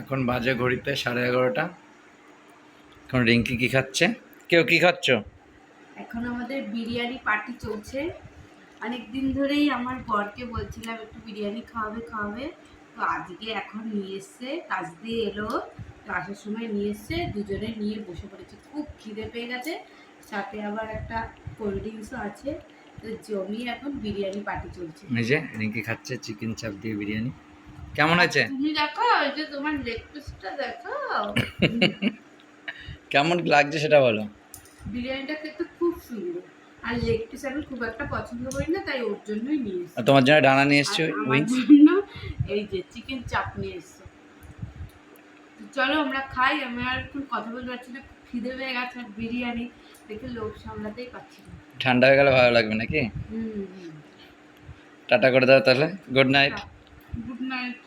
এখন বাজে ঘড়িতে 11:30। এখন রিঙ্কি কি খাচ্ছে? কেউ কি খাচ্ছ? এখন আমাদের বিরিয়ানি পার্টি চলছে। অনেক দিন ধরেই আমার বরকে বলছিলাম একটু বিরিয়ানি খাওয়াবে খাওয়াবে, তো আজকে এখন নিয়ে এসছে, কাজ দিয়ে এলো, তো আসার সময় নিয়ে এসছে, দুজনে নিয়ে বসে পড়েছে। খুব খিদে পেয়ে গেছে, সাথে আবার একটা কোল্ড ড্রিঙ্কসও আছে, তো জমিয়ে এখন বিরিয়ানি পার্টি চলছে। এই যে রিঙ্কি খাচ্ছে চিকেন চাপ দিয়ে বিরিয়ানি। কেমন আর আছে? তুমি দেখো, ওই যে তোমার লেগ পিসটা দেখো। কেমন লাগছে সেটা বলো। বিরিয়ানিটা খেতে খুব সুন্দর, আর লেগ পিস আমি খুব একটা পছন্দ করি না, তাই ওর জন্যই নিয়ে আর এসেছি। তোমার জন্য ডানা নিয়ে আর এসছি আমার উইংস। জন্য এই যে চিকেন চাপ নিয়ে এসছে। তো চলো আমরা খাই, আমি আর একটু কথা বলতে পারছি না, খুব খিদে পেয়ে গেছে, আর বিরিয়ানি দেখে লোভ সামলাতেই পারছি না। ঠান্ডা হয়ে গেলে ভালো লাগবে নাকি? হুম হুম। টাটা করে দাও তাহলে, গুড নাইট। Good night.